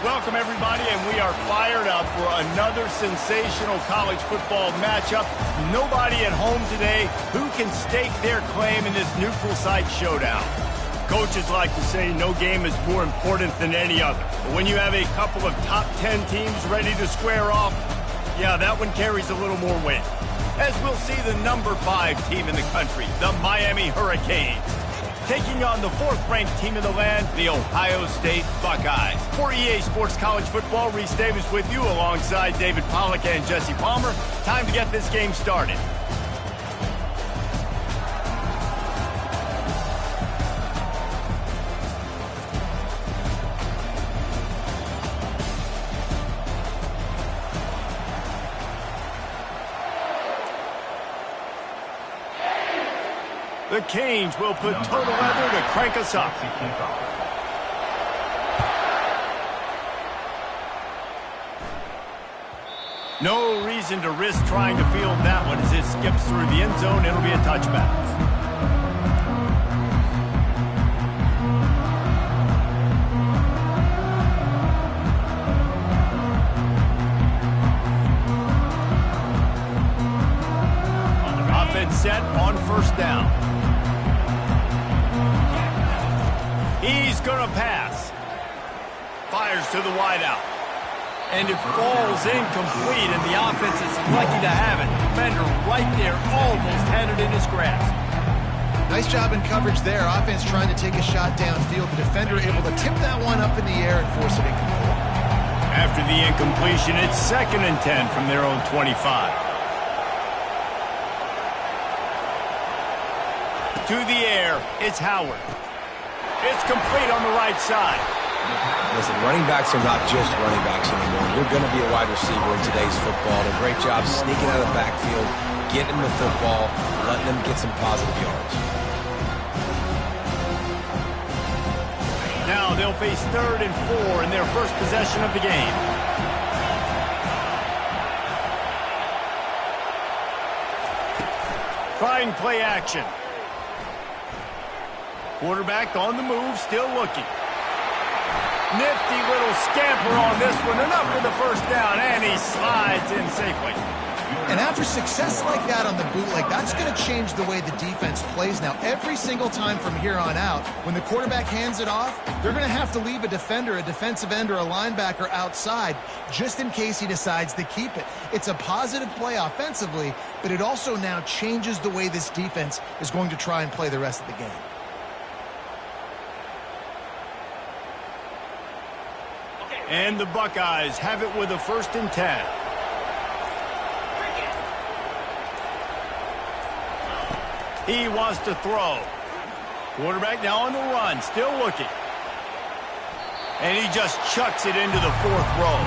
Welcome, everybody, and we are fired up for another sensational college football matchup. Nobody at home today who can stake their claim in this neutral site showdown. Coaches like to say no game is more important than any other. But when you have a couple of top 10 teams ready to square off, yeah, that one carries a little more weight. As we'll see the number 5 team in the country, the Miami Hurricanes, taking on the 4th-ranked team in the land, the Ohio State Buckeyes. For EA Sports College Football, Reese Davis with you alongside David Pollack and Jesse Palmer. Time to get this game started. The Canes will put total weather to crank us up. No reason to risk trying to field that one. As it skips through the end zone, it'll be a touchback. Offense set on first down. He's going to pass. Fires to the wideout. And it falls incomplete, and the offense is lucky to have it. Defender right there almost had it in his grasp. Nice job in coverage there. Offense trying to take a shot downfield. The defender able to tip that one up in the air and force it incomplete. After the incompletion, it's 2nd and 10 from their own 25. To the air, it's Howard. It's complete on the right side. Listen, running backs are not just running backs anymore. You're going to be a wide receiver in today's football. A great job sneaking out of the backfield, getting the football, letting them get some positive yards. Now they'll face 3rd and 4 in their first possession of the game. Trying play action. Quarterback on the move, still looking. Nifty little scamper on this one. Enough for the first down, and he slides in safely. And after success like that on the bootleg, that's going to change the way the defense plays now. Every single time from here on out, when the quarterback hands it off, they're going to have to leave a defender, a defensive end, or a linebacker outside just in case he decides to keep it. It's a positive play offensively, but it also now changes the way this defense is going to try and play the rest of the game. And the Buckeyes have it with a 1st and 10. He wants to throw. Quarterback now on the run, still looking. And he just chucks it into the 4th row.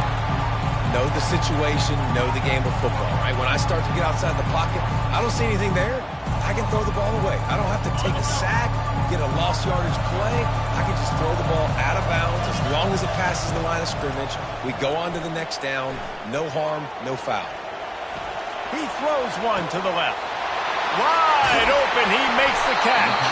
Know the situation, know the game of football, right? When I start to get outside the pocket, I don't see anything there. I can throw the ball away. I don't have to take a sack, get a lost yardage play. I can just throw the ball out of bounds as long as it passes the line of scrimmage. We go on to the next down. No harm, no foul. He throws one to the left. Wide open, he makes the catch.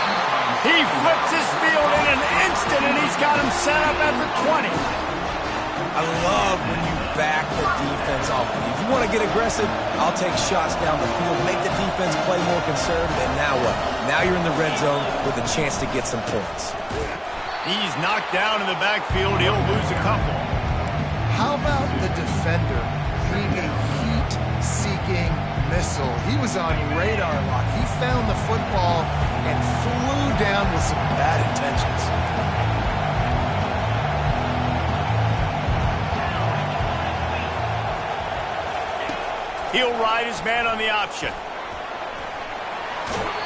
He flips his field in an instant, and he's got him set up at the 20. I love when you back the defense off. If you want to get aggressive, I'll take shots down the field, make the defense play more conservative, and now what? Now you're in the red zone with a chance to get some points. He's knocked down in the backfield. He'll lose a couple. How about the defender being a heat-seeking missile? He was on radar lock. He found the football and flew down with some bad intentions. He'll ride his man on the option.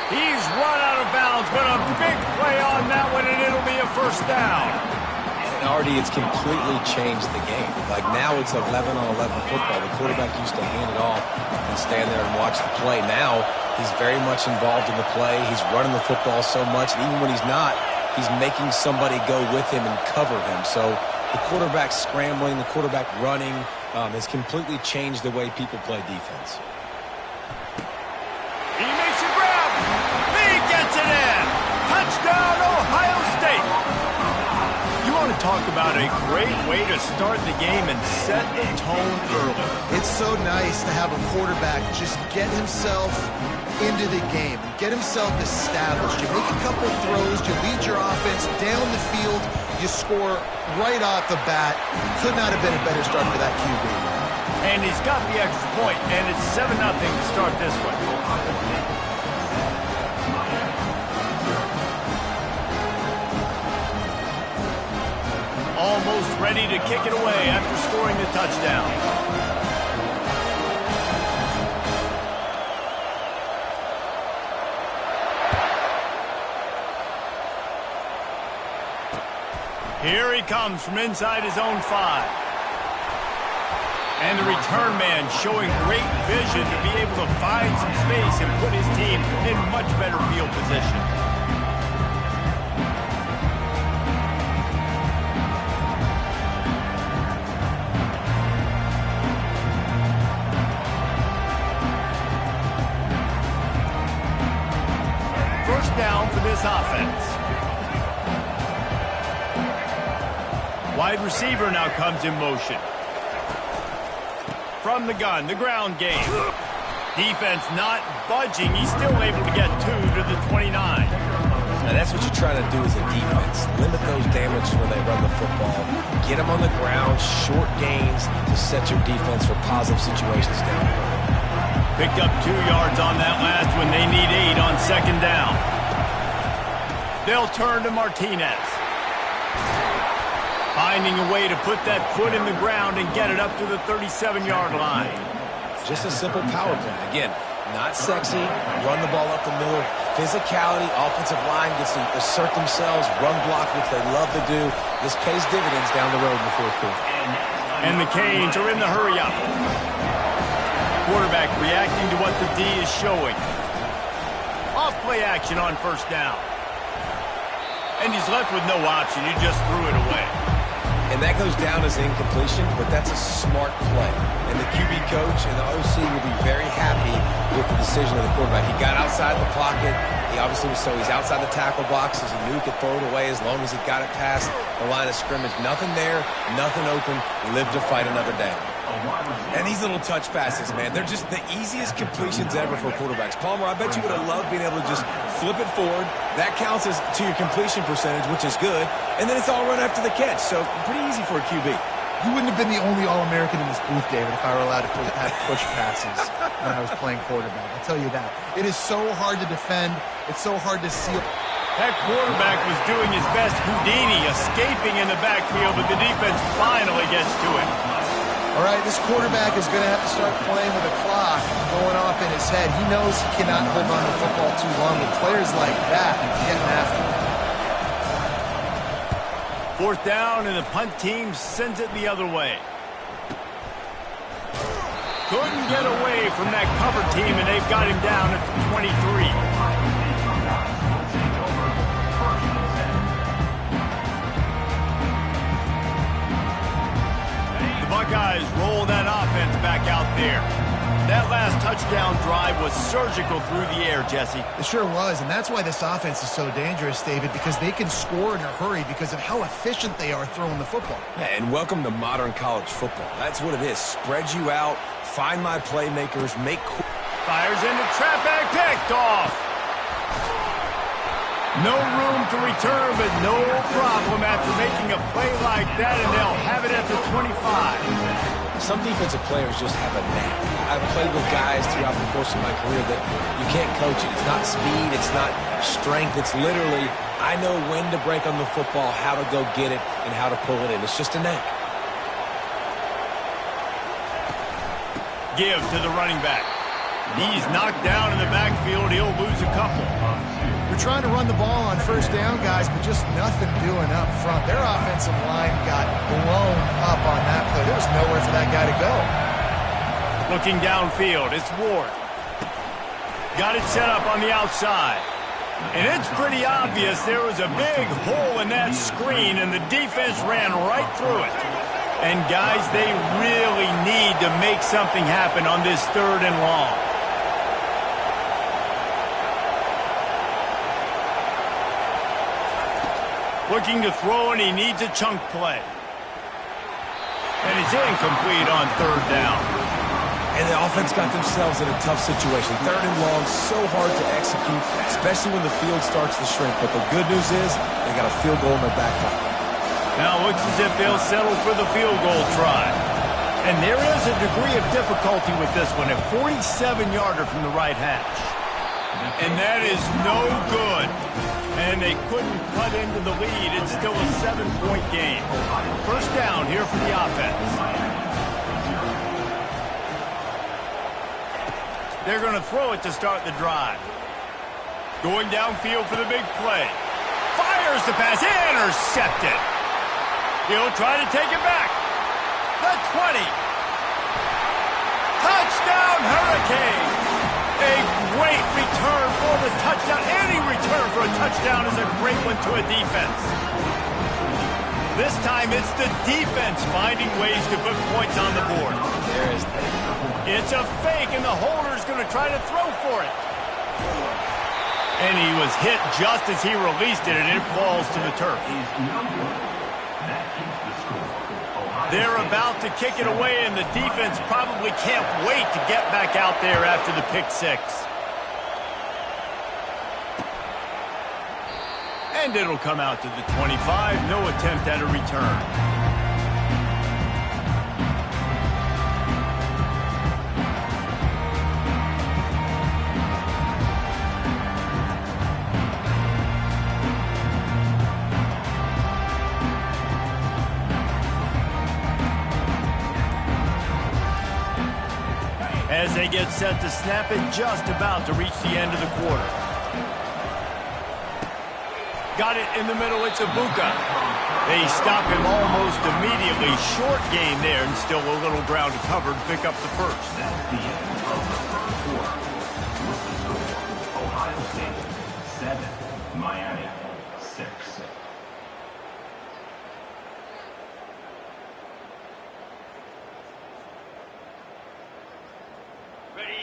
He's run out of bounds, but a big play on that one, and it'll be a 1st down. And already it's completely changed the game. Like now it's 11-on-11 football. The quarterback used to hand it off and stand there and watch the play. Now he's very much involved in the play. He's running the football so much, and even when he's not, he's making somebody go with him and cover him. So the quarterback scrambling, the quarterback running has completely changed the way people play defense. He makes a grab. He gets it in. Touchdown, Ohio State. You want to talk about a great way to start the game and set the tone early. It's so nice to have a quarterback just get himself into the game, get himself established. You make a couple throws, you lead your offense down the field, you score right off the bat. Could not have been a better start for that QB. And he's got the extra point, and it's 7-0 to start this one. Almost ready to kick it away after scoring the touchdown. Here he comes from inside his own 5. And the return man showing great vision to be able to find some space and put his team in much better field position. First down for this offense. Wide receiver now comes in motion. From the gun, the ground game. Defense not budging. He's still able to get 2 to the 29. Now that's what you're trying to do as a defense. Limit those damages when they run the football. Get them on the ground, short gains to set your defense for positive situations down the road. Picked up 2 yards on that last one. They need 8 on second down. They'll turn to Martinez. Finding a way to put that foot in the ground and get it up to the 37-yard line. Just a simple power play. Again, not sexy. Run the ball up the middle. Physicality, offensive line gets to assert themselves, run block, which they love to do. This pays dividends down the road in the fourth quarter. And the Canes are in the hurry-up. Quarterback reacting to what the D is showing. Off play action on first down. And he's left with no option. He just threw it away. And that goes down as incompletion, but that's a smart play. And the QB coach and the OC will be very happy with the decision of the quarterback. He got outside the pocket. He obviously was he's outside the tackle boxes. He knew he could throw it away as long as he got it past the line of scrimmage. Nothing there, nothing open. Live to fight another day. And these little touch passes, man, they're just the easiest completions ever for quarterbacks. Palmer, I bet you would have loved being able to just flip it forward. That counts as to your completion percentage, which is good. And then it's all run after the catch. So pretty easy for a QB. You wouldn't have been the only All-American in this booth, David, if I were allowed to have push passes when I was playing quarterback. I'll tell you that. It is so hard to defend. It's so hard to seal. That quarterback was doing his best Houdini, escaping in the backfield, but the defense finally gets to it. All right, this quarterback is going to have to start playing with a clock going off in his head. He knows he cannot hold on to the football too long, but players like that are getting after him. Fourth down, and the punt team sends it the other way. Couldn't get away from that cover team, and they've got him down at the 23. Buckeyes roll that offense back out there. That last touchdown drive was surgical through the air, Jesse. It sure was, and that's why this offense is so dangerous, David, because they can score in a hurry because of how efficient they are throwing the football. Yeah, and welcome to modern college football. That's what it is. Spread you out, find my playmakers, make... Fires into trap back, picked off. No room to return, but no problem after making a play like that, and they'll have it at the 25. Some defensive players just have a knack. I've played with guys throughout the course of my career that you can't coach it. It's not speed, it's not strength. It's literally, I know when to break on the football, how to go get it, and how to pull it in. It's just a knack. Give to the running back. He's knocked down in the backfield. He'll lose a couple. They're trying to run the ball on first down, guys, but just nothing doing up front. Their offensive line got blown up on that play. There was nowhere for that guy to go. Looking downfield, it's Ward. Got it set up on the outside. And it's pretty obvious there was a big hole in that screen, and the defense ran right through it. And, guys, they really need to make something happen on this 3rd and long. Looking to throw, and he needs a chunk play. And he's incomplete on third down. And the offense got themselves in a tough situation. Third and long, so hard to execute, especially when the field starts to shrink. But the good news is they got a field goal in their back pocket. Now it looks as if they'll settle for the field goal try. And there is a degree of difficulty with this one, a 47-yarder from the right hash. And that is no good. And they couldn't cut into the lead. It's still a 7-point game. First down here for the offense. They're going to throw it to start the drive. Going downfield for the big play. Fires the pass. Intercepted. He'll try to take it back. The 20. Touchdown, Hurricane. A great return for the touchdown. Any return for a touchdown is a great one to a defense. This time it's the defense finding ways to put points on the board. There is. It's a fake, and the holder's going to try to throw for it. And he was hit just as he released it, and it falls to the turf. They're about to kick it away, and the defense probably can't wait to get back out there after the pick six. And it'll come out to the 25. No attempt at a return. As they get set to snap it, just about to reach the end of the quarter. Got it in the middle, it's Ibuka. They stop him almost immediately. Short gain there, and still a little ground to cover to pick up the first. Ohio State 7, Miami 6.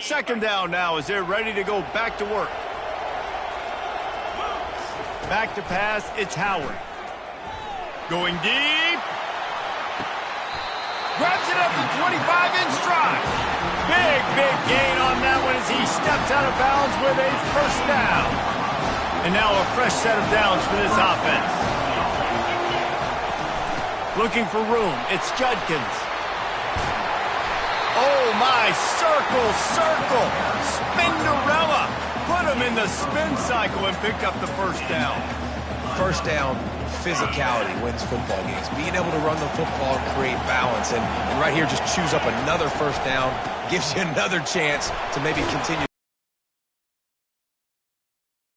Second down now as they're ready to go back to work. Back to pass, it's Howard. Going deep. Grabs it up to 25 in stride. Big gain on that one as he steps out of bounds with a first down. And now a fresh set of downs for this offense. Looking for room, it's Judkins. Oh, my, circle, Spinderella. Put him in the spin cycle and picked up the first down. First down, physicality wins football games. Being able to run the football and create balance. And right here, just choose up another first down. Gives you another chance to maybe continue.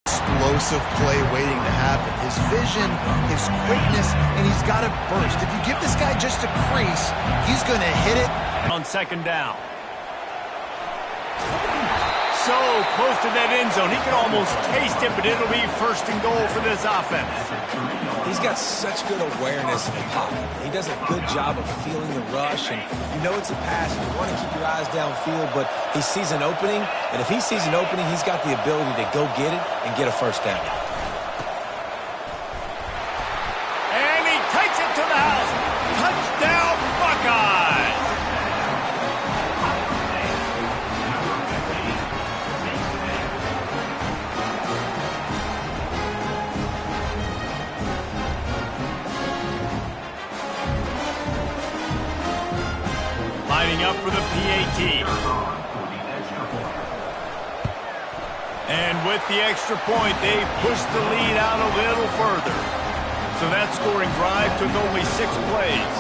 Explosive play waiting to happen. His vision, his quickness, and he's got to burst. If you give this guy just a crease, he's going to hit it. On second down. So close to that end zone. He could almost taste it, but it'll be first and goal for this offense. He's got such good awareness in the pocket. He does a good job of feeling the rush, and you know it's a pass. You want to keep your eyes downfield, but he sees an opening, and if he sees an opening, he's got the ability to go get it and get a first down. And he takes it to the house. Touchdown, Buckeyes! Lining up for the PAT. And with the extra point, they pushed the lead out a little further. So that scoring drive took only 6 plays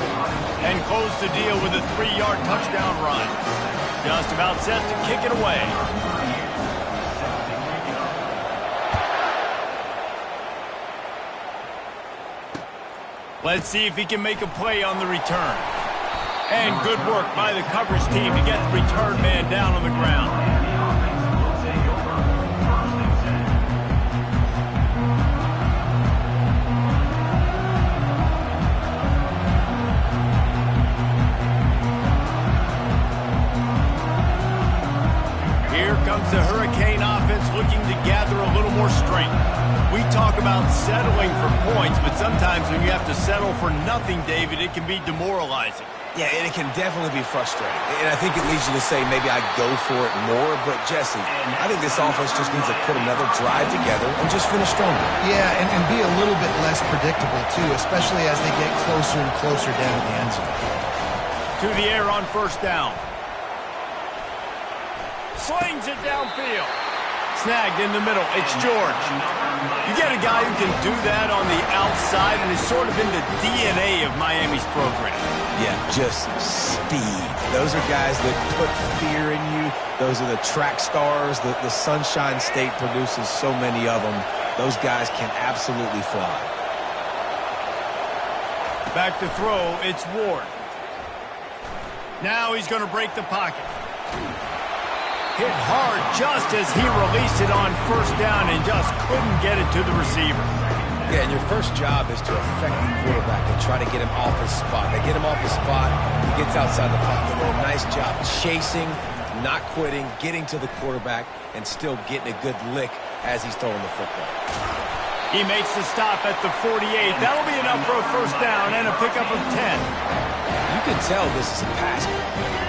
and closed the deal with a 3-yard touchdown run. Just about set to kick it away. Let's see if he can make a play on the return. And good work by the coverage team to get the return man down on the ground. Here comes the Hurricane offense looking to gather a little more strength. We talk about settling for points, but sometimes when you have to settle for nothing, David, it can be demoralizing. Yeah, and it can definitely be frustrating. And I think it leads you to say maybe I go for it more. But, Jesse, I think this offense just needs to put another drive together and just finish stronger. Yeah, and be a little bit less predictable, too, especially as they get closer and closer down to the end zone. To the air on first down. Slings it downfield. Snagged in the middle. It's George. You get a guy who can do that on the outside and is sort of in the DNA of Miami's program. Yeah, just speed. Those are guys that put fear in you. Those are the track stars. The Sunshine State produces so many of them. Those guys can absolutely fly. Back to throw, it's Ward. Now he's going to break the pocket. Hit hard just as he released it on first down and just couldn't get it to the receiver. Yeah, and your first job is to affect the quarterback and try to get him off his spot. They get him off his spot, he gets outside the pocket. They did a nice job chasing, not quitting, getting to the quarterback, and still getting a good lick as he's throwing the football. He makes the stop at the 48. That'll be enough for a first down and a pickup of 10. You can tell this is a pass.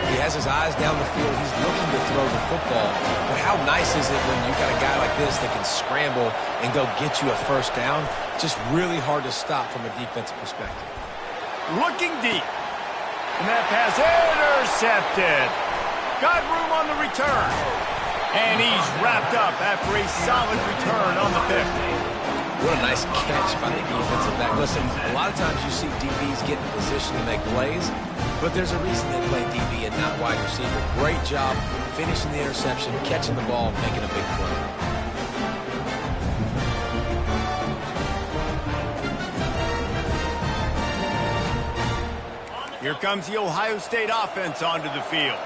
He has his eyes down the field. He's looking to throw the football. But how nice is it when you got a guy like this that can scramble and go get you a first down? Just really hard to stop from a defensive perspective. Looking deep. And that pass intercepted. Got room on the return. And he's wrapped up after a solid return on the pick. What a nice catch by the defensive back. Listen, a lot of times you see DBs get in position to make plays, but there's a reason they play DB and not wide receiver. Great job finishing the interception, catching the ball, making a big play. Here comes the Ohio State offense onto the field.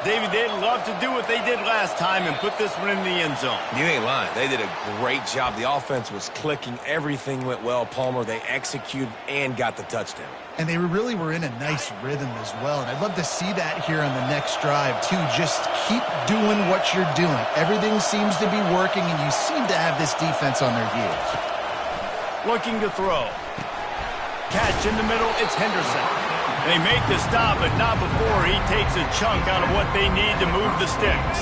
David, they'd love to do what they did last time and put this one in the end zone. You ain't lying. They did a great job. The offense was clicking. Everything went well. Palmer, they executed and got the touchdown. And they really were in a nice rhythm as well. And I'd love to see that here on the next drive, too. Just keep doing what you're doing. Everything seems to be working, and you seem to have this defense on their heels. Looking to throw. Catch in the middle. It's Henderson. They make the stop, but not before he takes a chunk out of what they need to move the sticks.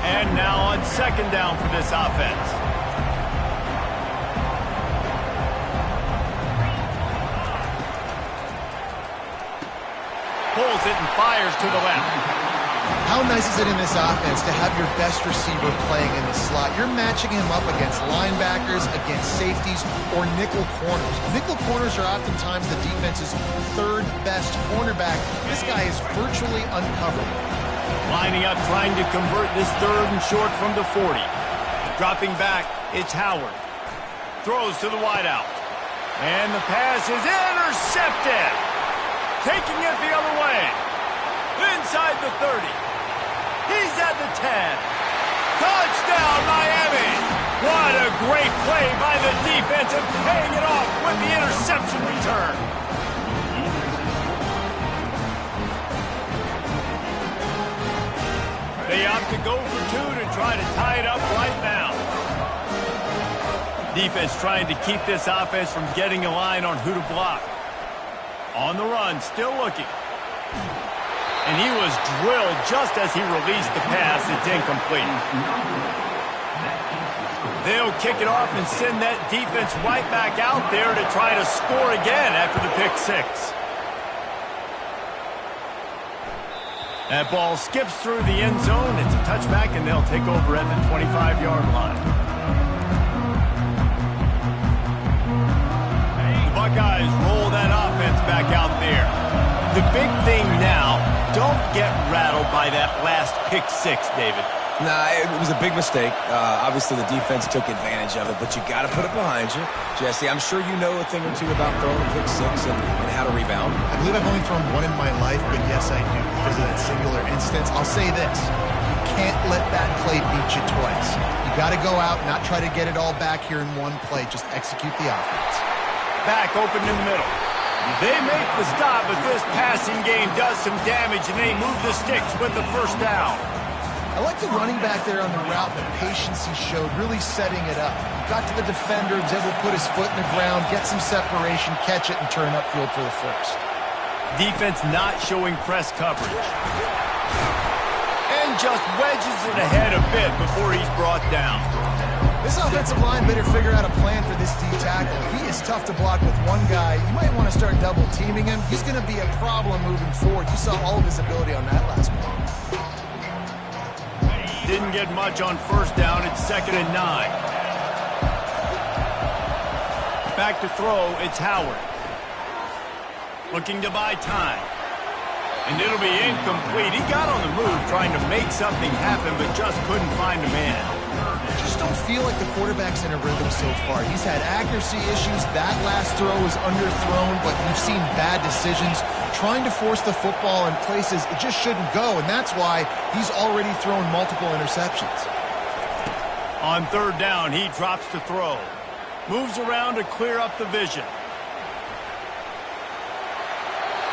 And now on second down for this offense. Pulls it and fires to the left. How nice is it in this offense to have your best receiver playing in the slot? You're matching him up against linebackers, against safeties, or nickel corners. Nickel corners are oftentimes the defense's third best cornerback. This guy is virtually uncoverable. Lining up, trying to convert this third and short from the 40. Dropping back, it's Howard. Throws to the wideout. And the pass is intercepted. Taking it the other way. Inside the 30. He's at the 10. Touchdown, Miami. What a great play by the defense and paying it off with the interception return. They opt to go for two to try to tie it up right now. Defense trying to keep this offense from getting a line on who to block. On the run, still looking. And he was drilled just as he released the pass. It's incomplete. They'll kick it off and send that defense right back out there to try to score again after the pick six. That ball skips through the end zone. It's a touchback, and they'll take over at the 25-yard line. The Buckeyes roll that offense back out there. The big thing now, don't get rattled by that last pick six, David. Nah, it was a big mistake. Obviously, the defense took advantage of it, but you got to put it behind you. Jesse, I'm sure you know a thing or two about throwing a pick six and how to rebound. I believe I've only thrown one in my life, but yes, I do because of that singular instance. I'll say this. You can't let that play beat you twice. You got to go out, not try to get it all back here in one play. Just execute the offense. Back open in the middle. They make the stop, but this passing game does some damage, and they move the sticks with the first down. I like the running back there on the route, the patience he showed, really setting it up. Got to the defender, was able to put his foot in the ground, get some separation, catch it, and turn upfield for the first. Defense not showing press coverage. And just wedges it ahead a bit before he's brought down. This offensive line better figure out a plan for this D tackle. He is tough to block with one guy. You might want to start double teaming him. He's going to be a problem moving forward. You saw all of his ability on that last play. Didn't get much on first down. It's 2nd and 9. Back to throw. It's Howard. Looking to buy time. And it'll be incomplete. He got on the move trying to make something happen, but just couldn't find a man. Just don't feel like the quarterback's in a rhythm so far. He's had accuracy issues. That last throw was underthrown, but you've seen bad decisions. Trying to force the football in places it just shouldn't go, and that's why he's already thrown multiple interceptions. On 3rd down, he drops to throw. Moves around to clear up the vision.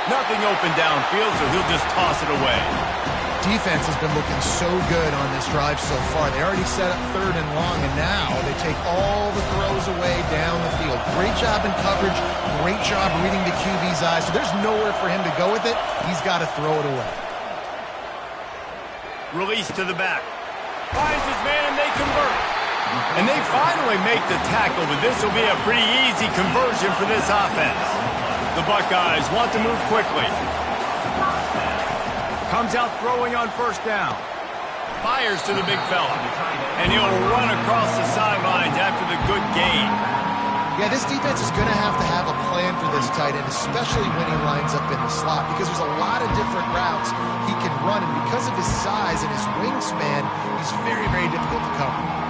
Nothing open downfield, so he'll just toss it away. Defense has been looking so good on this drive so far. They already set up 3rd and long, and now they take all the throws away down the field. Great job in coverage, great job reading the QB's eyes. So there's nowhere for him to go with it. He's got to throw it away. Release to the back. Finds his man, and they convert. And they finally make the tackle, but this will be a pretty easy conversion for this offense. The Buckeyes want to move quickly. Comes out throwing on 1st down. Fires to the big fella. And he'll run across the sidelines after the good gain. Yeah, this defense is going to have a plan for this tight end, especially when he lines up in the slot, because there's a lot of different routes he can run, and because of his size and his wingspan, he's very, very difficult to cover.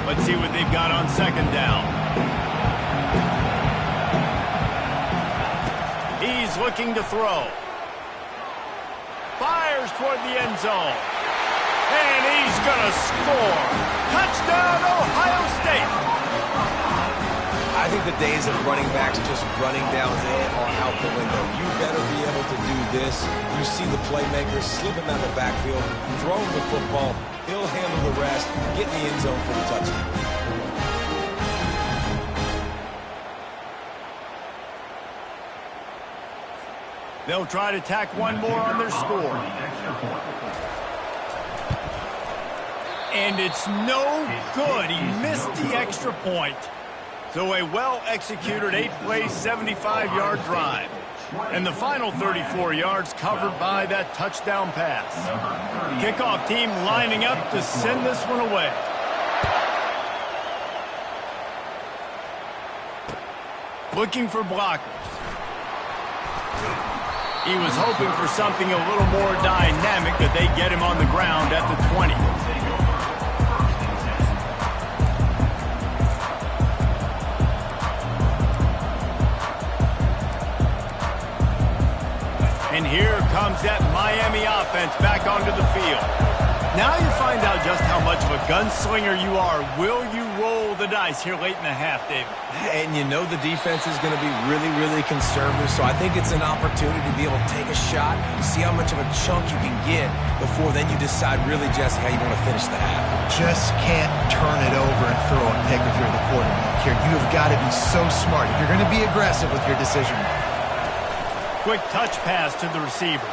Let's see what they've got on 2nd down. He's looking to throw. Fires toward the end zone. And he's going to score. Touchdown, Ohio State. I think the days of running backs just running downhill are out the window. You better be able to do this. You see the playmakers slipping out the backfield, throwing the football. He'll handle the rest, get in the end zone for the touchdown. They'll try to tack one more on their score. And it's no good. He missed the extra point. So a well-executed 8-play, 75-yard drive. And the final 34 yards covered by that touchdown pass. Kickoff team lining up to send this one away. Looking for blockers. He was hoping for something a little more dynamic, but they get him on the ground at the 20. And here comes that Miami offense back onto the field. Now you find out just how much of a gunslinger you are. Will you roll the dice here late in the half, David? And you know the defense is going to be really, really conservative, so I think it's an opportunity to be able to take a shot, see how much of a chunk you can get before then you decide really, Jesse, how you want to finish the half. Just can't turn it over and throw a pick if you're the quarterback here. You have got to be so smart. If you're going to be aggressive with your decision. Quick touch pass to the receiver.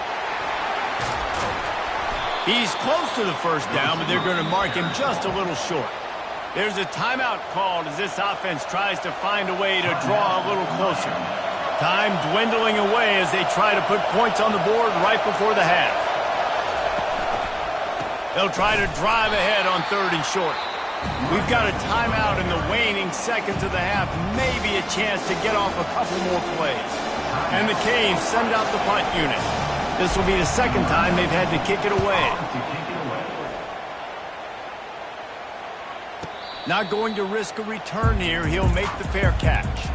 He's close to the 1st down, but they're going to mark him just a little short. There's a timeout called as this offense tries to find a way to draw a little closer. Time dwindling away as they try to put points on the board right before the half. They'll try to drive ahead on 3rd and short. We've got a timeout in the waning seconds of the half, maybe a chance to get off a couple more plays. And the Canes send out the punt unit. This will be the 2nd time they've had to kick it away. Not going to risk a return here. He'll make the fair catch.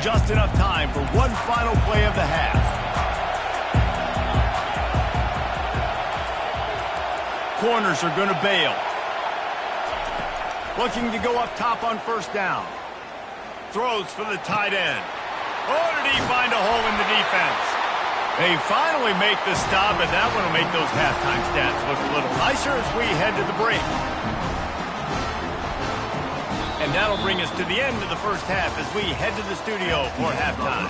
Just enough time for one final play of the half. corners are going to bail. Looking to go up top on first down. Throws for the tight end. Oh, did he find a hole in the defense? They finally make the stop, and that one will make those halftime stats look a little nicer as we head to the break. And that'll bring us to the end of the first half as we head to the studio for halftime.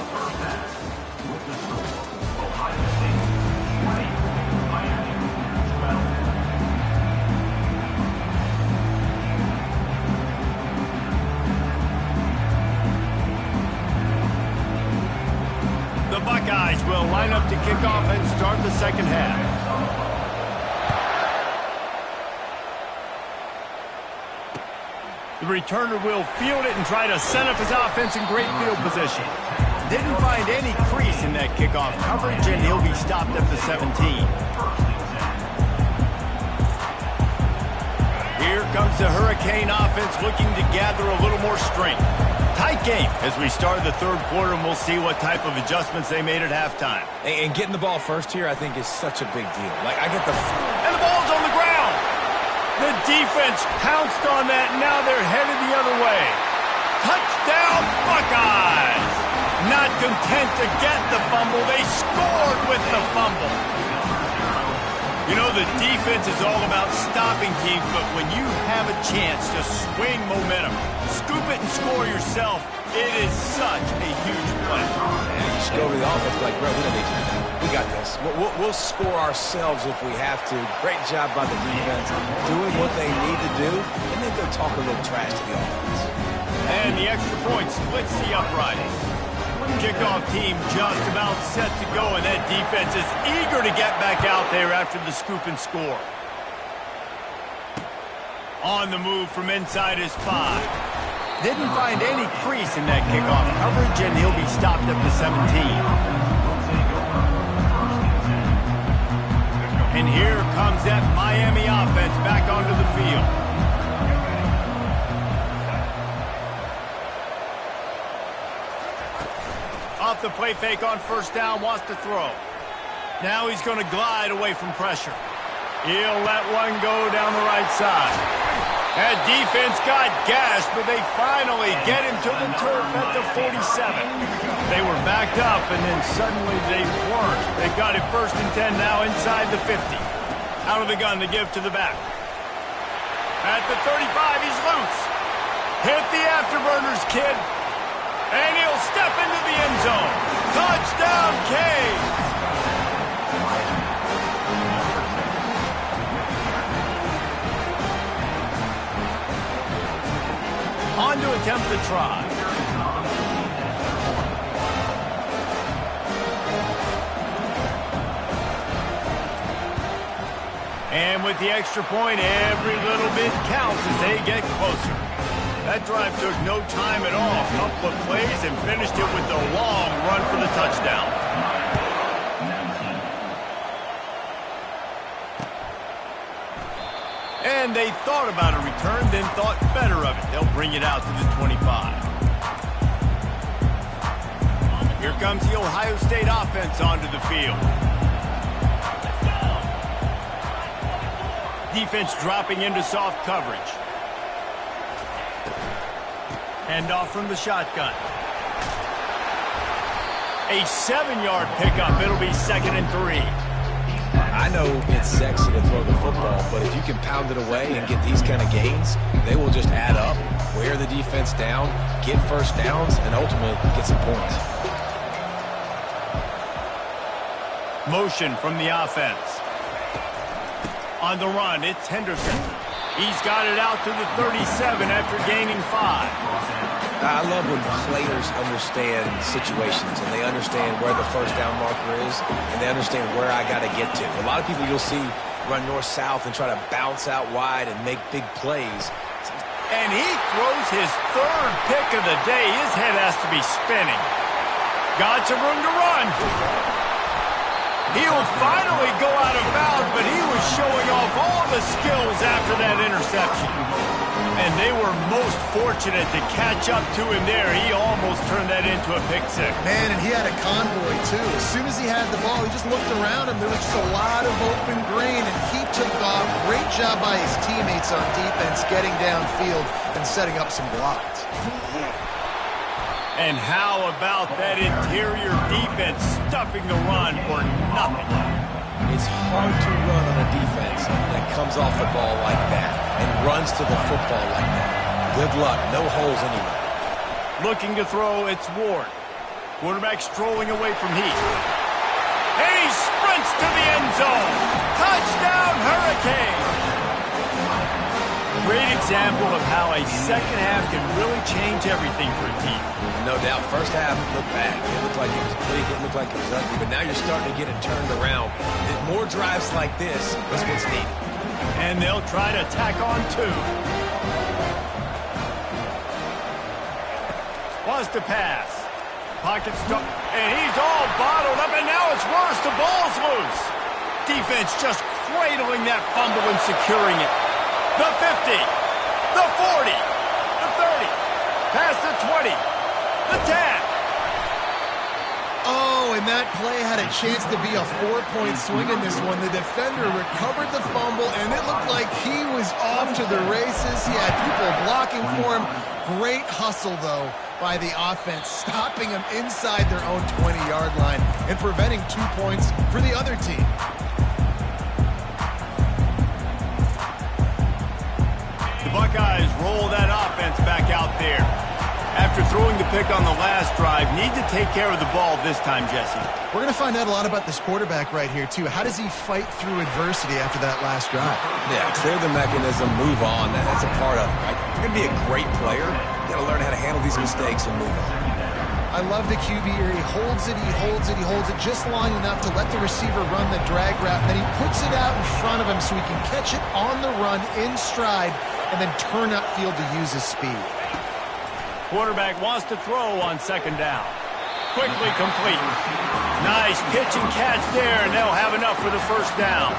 With the score, Ohio State 20, Miami 12. The Buckeyes will line up to kick off and start the second half. The returner will field it and try to set up his offense in great field position. Didn't find any crease in that kickoff coverage, and he'll be stopped at the 17. Here comes the Hurricane offense looking to gather a little more strength. Tight game as we start the third quarter, and we'll see what type of adjustments they made at halftime. And getting the ball first here, I think, is such a big deal. Like, I get the... And the ball's on the ground. The defense pounced on that, and now they're headed the other way. Touchdown, Buckeyes! Not content to get the fumble, they scored with the fumble. You know, the defense is all about stopping teams, but when you have a chance to swing momentum, scoop it and score yourself, it is such a huge play. Man, you should go over the offense like, bro, we don't need to. We got this. We'll score ourselves if we have to. Great job by the defense doing what they need to do, and then go talk a little trash to the offense. And the extra point splits the uprights. Kickoff team just about set to go, and that defense is eager to get back out there after the scoop and score. On the move from inside his 5. Didn't find any crease in that kickoff coverage, and he'll be stopped at the 17. And here comes that Miami offense back onto the field. Off the play fake on first down, wants to throw. Now he's going to glide away from pressure. He'll let one go down the right side. That defense got gashed, but they finally get him to the turf at the 47. They were backed up, and then suddenly they weren't. They got it 1st and 10 now inside the 50. Out of the gun to give to the back. At the 35, he's loose. Hit the afterburners, kid. And he'll step into the end zone. Touchdown, Canes! On to attempt the try. And with the extra point, every little bit counts as they get closer. That drive took no time at all. A couple of plays and finished it with a long run for the touchdown. And they thought about a return, then thought better of it. They'll bring it out to the 25. Here comes the Ohio State offense onto the field. Defense dropping into soft coverage. Hand off from the shotgun. A 7-yard pickup. It'll be 2nd and 3. I know it's sexy to throw the football, but if you can pound it away and get these kind of gains, they will just add up, wear the defense down, get first downs, and ultimately get some points. Motion from the offense. On the run, it's Henderson. He's got it out to the 37 after gaining 5. I love when players understand situations and they understand where the first down marker is and they understand where I got to get to. A lot of people you'll see run north-south and try to bounce out wide and make big plays. And he throws his 3rd pick of the day. His head has to be spinning. Got some room to run. He'll finally go out of bounds, but he was showing off all the skills after that interception. And they were most fortunate to catch up to him there. He almost turned that into a pick six. Man, and he had a convoy, too. As soon as he had the ball, he just looked around him. There was just a lot of open green, and he took off. Great job by his teammates on defense, getting downfield and setting up some blocks. And how about that interior defense stuffing the run for nothing? It's hard to run on a defense that comes off the ball like that and runs to the football like that. Good luck. No holes anywhere. Looking to throw, it's Ward. Quarterback strolling away from Heath. And he sprints to the end zone. Touchdown, Hurricane! Great example of how a second half can really change everything for a team. No doubt, first half looked bad. It looked like it was bleak, it looked like it was ugly, but now you're starting to get it turned around. More drives like this is what's needed. And they'll try to tack on two. Wants to pass. Pocket stuck, and he's all bottled up, and now it's worse. The ball's loose. Defense just cradling that fumble and securing it. The 50, the 40, the 30, past the 20, the 10. Oh, and that play had a chance to be a 4-point swing in this one. The defender recovered the fumble, and it looked like he was off to the races. He had people blocking for him. Great hustle, though, by the offense, stopping him inside their own 20-yard line and preventing 2 points for the other team. The Buckeyes roll that offense back out there. After throwing the pick on the last drive, need to take care of the ball this time, Jesse. We're going to find out a lot about this quarterback right here, too. How does he fight through adversity after that last drive? Yeah, clear the mechanism, move on. That's a part of it, right? If you're going to be a great player, you got to learn how to handle these mistakes and move on. I love the QB here. He holds it, he holds it, he holds it just long enough to let the receiver run the drag route. And then he puts it out in front of him so he can catch it on the run in stride and then turn upfield to use his speed. Quarterback wants to throw on second down. Quickly complete. Nice pitch and catch there, and they'll have enough for the first down.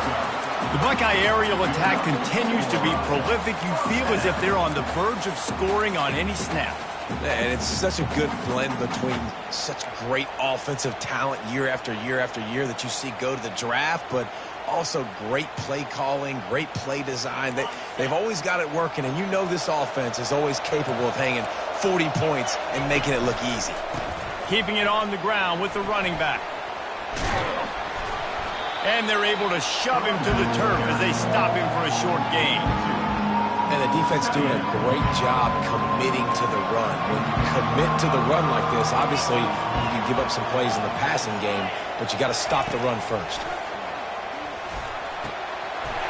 The Buckeye aerial attack continues to be prolific. You feel as if they're on the verge of scoring on any snap. And it's such a good blend between such great offensive talent year after year after year that you see go to the draft, but also great play calling, great play design. They've always got it working, and you know this offense is always capable of hanging 40 points and making it look easy. Keeping it on the ground with the running back. And they're able to shove him to the turf as they stop him for a short gain. And the defense doing a great job committing to the run. When you commit to the run like this, obviously you can give up some plays in the passing game, but you got to stop the run first.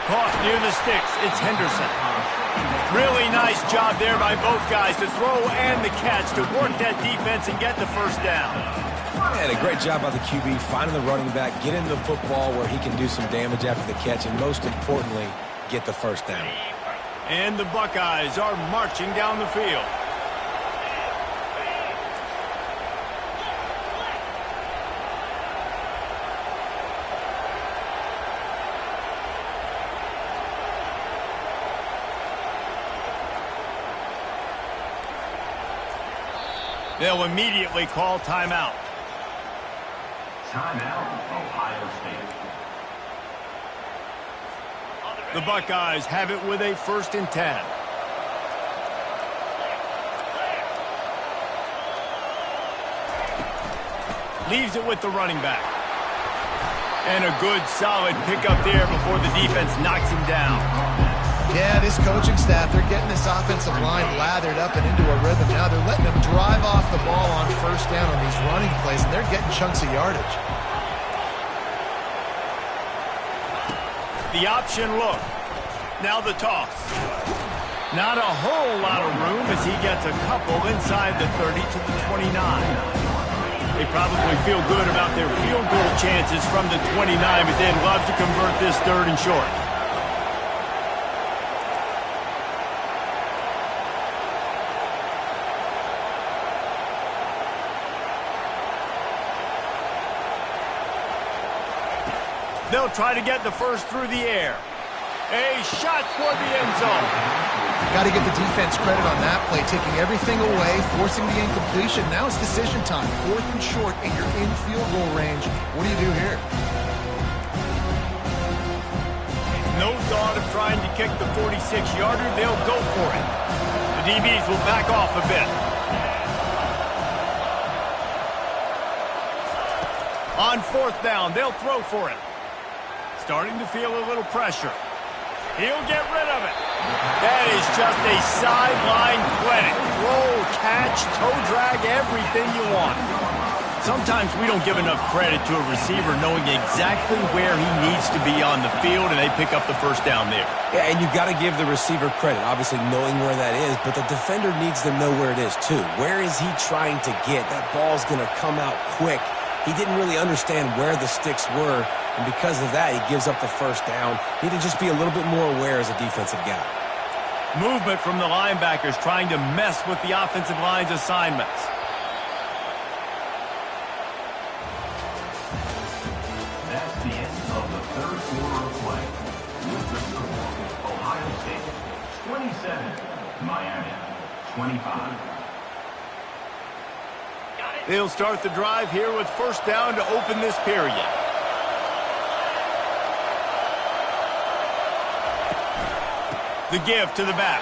Caught near the sticks, it's Henderson. Really nice job there by both guys to throw and the catch to work that defense and get the first down. And a great job by the QB finding the running back, getting the football where he can do some damage after the catch, and most importantly, get the first down. And the Buckeyes are marching down the field. They'll immediately call timeout. Timeout, Ohio State. The Buckeyes have it with a 1st and 10. Leaves it with the running back. And a good solid pickup there before the defense knocks him down. Yeah, this coaching staff, they're getting this offensive line lathered up and into a rhythm now. They're letting them drive off the ball on first down on these running plays, and they're getting chunks of yardage. The option look. Now the toss. Not a whole lot of room as he gets a couple inside the 30 to the 29. They probably feel good about their field goal chances from the 29, but they'd love to convert this 3rd and short. They'll try to get the first through the air. A shot toward the end zone. Got to give the defense credit on that play, taking everything away, forcing the incompletion. Now it's decision time. 4th and short, and you're in field goal range. What do you do here? No thought of trying to kick the 46-yarder. They'll go for it. The DBs will back off a bit. On 4th down, they'll throw for it. Starting to feel a little pressure. He'll get rid of it. That is just a sideline clinic. Throw, catch, toe drag, everything you want. Sometimes we don't give enough credit to a receiver knowing exactly where he needs to be on the field, and they pick up the first down there. Yeah, and you've got to give the receiver credit, obviously knowing where that is, but the defender needs to know where it is too. Where is he trying to get? That ball's going to come out quick. He didn't really understand where the sticks were, and because of that, he gives up the first down. Need to just be a little bit more aware as a defensive guy. Movement from the linebackers trying to mess with the offensive line's assignments. That's the end of the third quarter of play. With the score, Ohio State 27, Miami 25. They'll start the drive here with first down to open this period. The give to the back.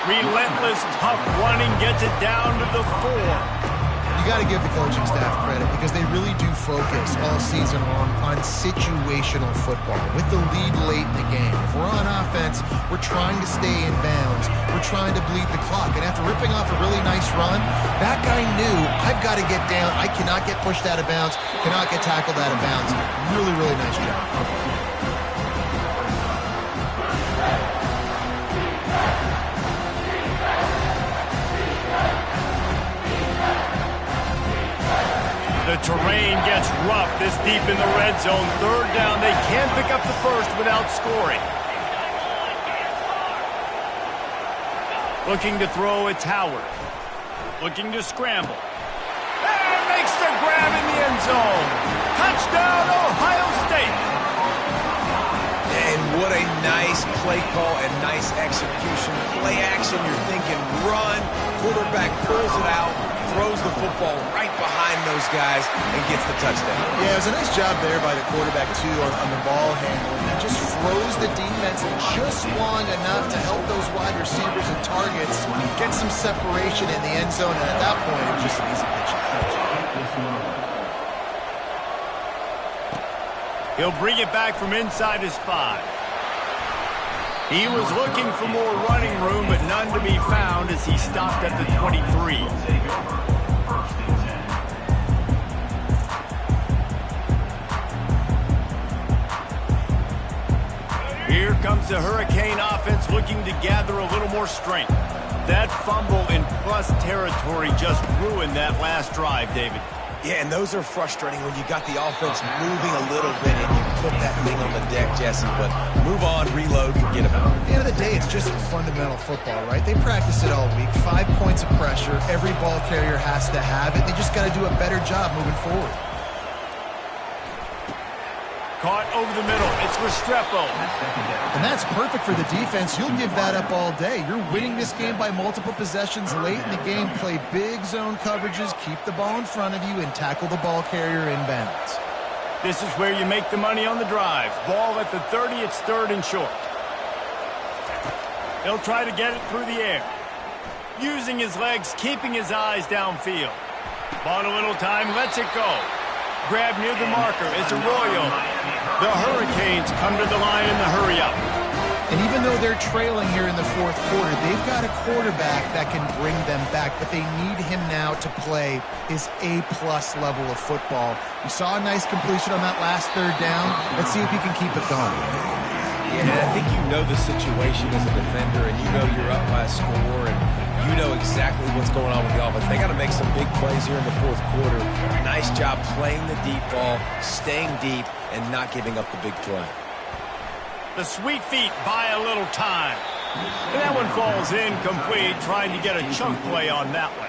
Relentless, tough running gets it down to the 4. You got to give the coaching staff credit because they really do focus all season long on situational football with the lead late in the game. If we're on offense, we're trying to stay in bounds. We're trying to bleed the clock. And after ripping off a really nice run, that guy knew, I've got to get down. I cannot get pushed out of bounds, cannot get tackled out of bounds. Really, really nice job. The terrain gets rough this deep in the red zone. 3rd down. They can't pick up the first without scoring. Looking to throw, it's Howard. Looking to scramble. And makes the grab in the end zone. Touchdown, Ohio State. And what a nice play call and nice execution. Play action, you're thinking run. Quarterback pulls it out, throws the football right behind those guys, and gets the touchdown. Yeah, it was a nice job there by the quarterback, too, on the ball handling. He just froze the defense just long enough to help those wide receivers and targets get some separation in the end zone, and at that point, it was just an easy pitch and catch. He'll bring it back from inside his 5. He was looking for more running room, but none to be found as he stopped at the 23. Here comes the Hurricane offense looking to gather a little more strength. That fumble in plus territory just ruined that last drive, David. Yeah, and those are frustrating when you got the offense moving a little bit and you put that thing on the deck, Jesse. But move on, reload, forget about it. At the end of the day, it's just fundamental football, right? They practice it all week. 5 points of pressure. Every ball carrier has to have it. They just got to do a better job moving forward. Caught over the middle. It's Restrepo. And that's perfect for the defense. You'll give that up all day. You're winning this game by multiple possessions late in the game. Play big zone coverages, keep the ball in front of you, and tackle the ball carrier in bounds. This is where you make the money on the drive. Ball at the 30. It's 3rd and short. He'll try to get it through the air. Using his legs, keeping his eyes downfield. Bought a little time, lets it go. Grab near the marker. It's Arroyo. The Hurricanes come to the line in the hurry-up. And even though they're trailing here in the 4th quarter, they've got a quarterback that can bring them back, but they need him now to play his A-plus level of football. We saw a nice completion on that last 3rd down. Let's see if he can keep it going. Yeah, I think you know the situation as a defender, and you know you're up by a score, and you know exactly what's going on with the offense. They got to make some big plays here in the 4th quarter. Nice job playing the deep ball, staying deep, and not giving up the big play. The sweet feet buy a little time. And that one falls incomplete, trying to get a chunk play on that one.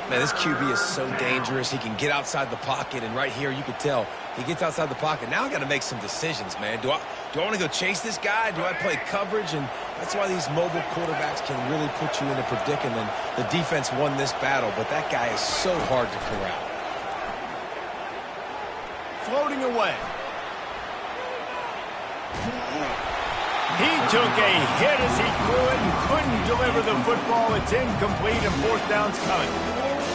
Man, this QB is so dangerous. He can get outside the pocket, and right here you could tell He gets outside the pocket. Now I got to make some decisions, man. Do I want to go chase this guy? Do I play coverage? And that's why these mobile quarterbacks can really put you in a predicament. The defense won this battle, but that guy is so hard to corral. Floating away. He took a hit as he threw it and couldn't deliver the football. It's incomplete and fourth down's coming.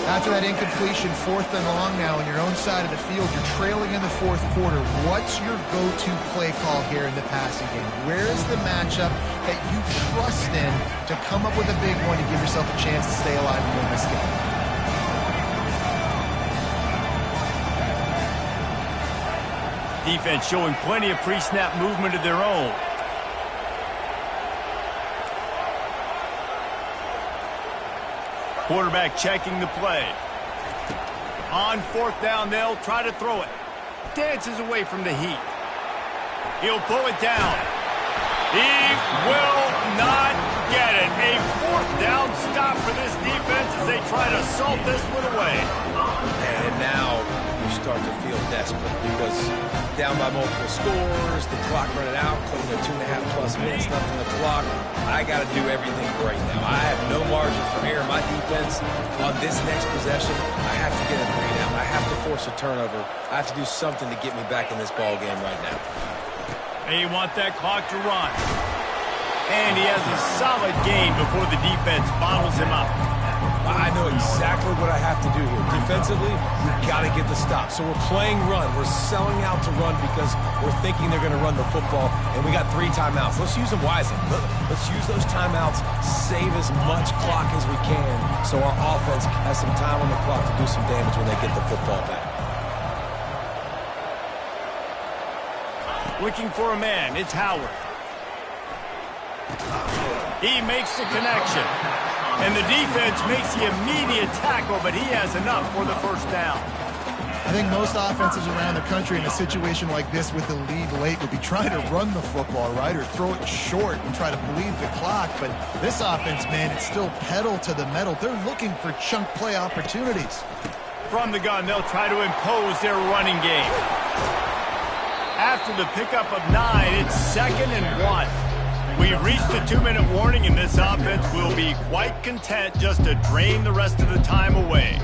After that incompletion, 4th and long now on your own side of the field, you're trailing in the 4th quarter. What's your go-to play call here in the passing game? Where is the matchup that you trust in to come up with a big one to give yourself a chance to stay alive and win this game? Defense showing plenty of pre-snap movement of their own. Quarterback checking the play. On 4th down, they'll try to throw it. Dances away from the heat. He'll pull it down. He will not get it. A 4th down stop for this defense as they try to salt this one away. And now you start to feel desperate because down by multiple scores, the clock running out, closing at 2.5+ minutes left on the clock. I got to do everything great now. I have no margin from here. My defense on this next possession, I have to get a 3 down. I have to force a turnover. I have to do something to get me back in this ball game right now. They want that clock to run. And he has a solid gain before the defense bottles him up. I know exactly what I have to do here. Defensively, we've got to get the stop. So we're playing run. We're selling out to run because we're thinking they're going to run the football, and we got 3 timeouts. Let's use them wisely. Let's use those timeouts, save as much clock as we can so our offense has some time on the clock to do some damage when they get the football back. Looking for a man. It's Howard. He makes the connection. And the defense makes the immediate tackle, but he has enough for the first down. I think most offenses around the country in a situation like this with the lead late would be trying to run the football, right, or throw it short and try to bleed the clock. But this offense, man, it's still pedal to the metal. They're looking for chunk play opportunities. From the gun, they'll try to impose their running game. After the pickup of 9, it's 2nd and 1. We've reached the 2-minute warning, and this offense will be quite content just to drain the rest of the time away.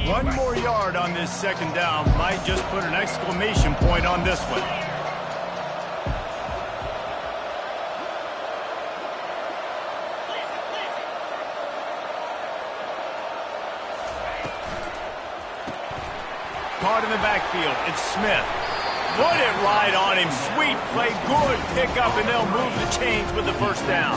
1 more yard on this 2nd down might just put an exclamation point on this one. Caught in the backfield, it's Smith. Put it right on him. Sweet play, good pickup, and they'll move the chains with the first down.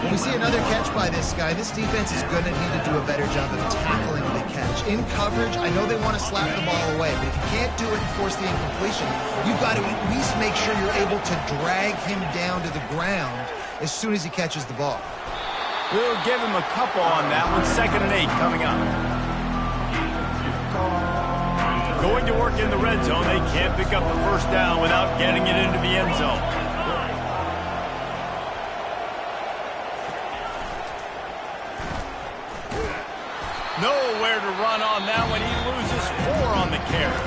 When we see another catch by this guy, this defense is going to need to do a better job of tackling the catch. In coverage, I know they want to slap the ball away, but if you can't do it and force the incompletion, you've got to at least make sure you're able to drag him down to the ground as soon as he catches the ball. We'll give him a couple on that one. 2nd and 8 coming up. Going to work in the red zone. They can't pick up the first down without getting it into the end zone. Nowhere to run on that one. He loses 4 on the carry.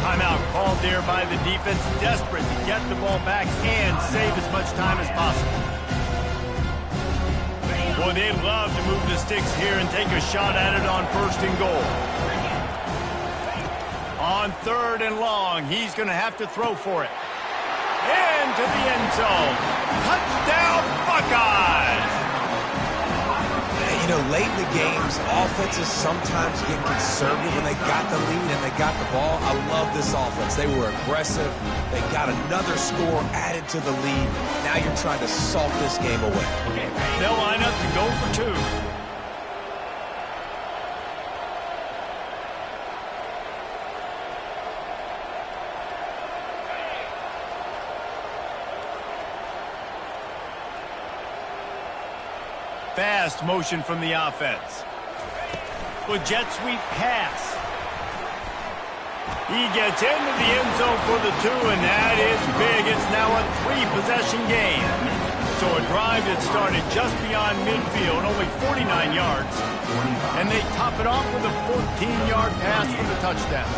Timeout called there by the defense, desperate to get the ball back and save as much time as possible. Boy, they'd love to move the sticks here and take a shot at it on 1st and goal. On 3rd and long, he's going to have to throw for it. Into the end zone. Touchdown, Buckeyes! You know, late in the games, offenses sometimes get conservative when they got the lead and they got the ball. I love this offense. They were aggressive. They got another score added to the lead. Now you're trying to salt this game away. They'll line up to go for 2. Fast motion from the offense. With jet sweep pass. He gets into the end zone for the 2, and that is big. It's now a 3-possession game. So a drive that started just beyond midfield, only 49 yards. And they top it off with a 14-yard pass for the touchdown.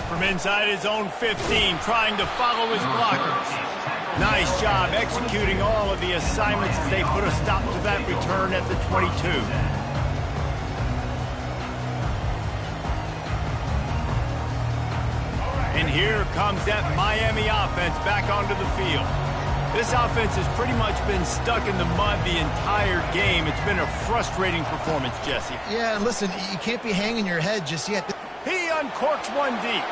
From inside his own 15, trying to follow his blockers. Nice job executing all of the assignments as they put a stop to that return at the 22. And here comes that Miami offense back onto the field. This offense has pretty much been stuck in the mud the entire game. It's been a frustrating performance, Jesse. Yeah, and listen, you can't be hanging your head just yet. He uncorks one deep.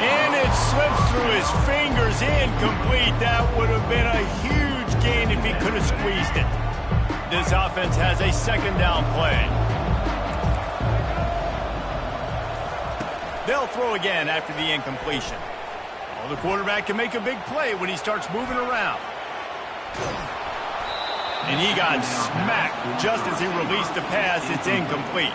And it slips through his fingers, incomplete. That would have been a huge gain if he could have squeezed it. This offense has a second down play. They'll throw again after the incompletion. Well, the quarterback can make a big play when he starts moving around. And he got smacked just as he released the pass. It's incomplete.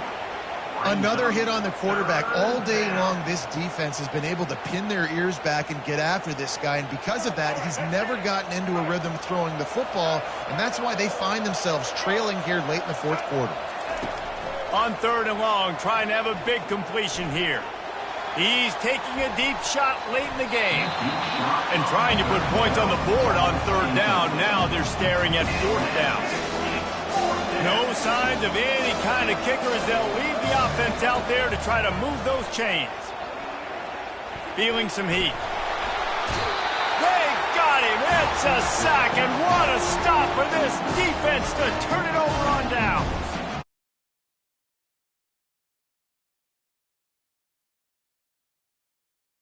Another hit on the quarterback. All day long, this defense has been able to pin their ears back and get after this guy, and because of that, he's never gotten into a rhythm throwing the football, and that's why they find themselves trailing here late in the fourth quarter. On 3rd and long, trying to have a big completion here. He's taking a deep shot late in the game and trying to put points on the board on 3rd down. Now they're staring at 4th down. No signs of any kind of kickers. They'll leave the offense out there to try to move those chains. Feeling some heat. They got him. It's a sack, and what a stop for this defense to turn it over on downs.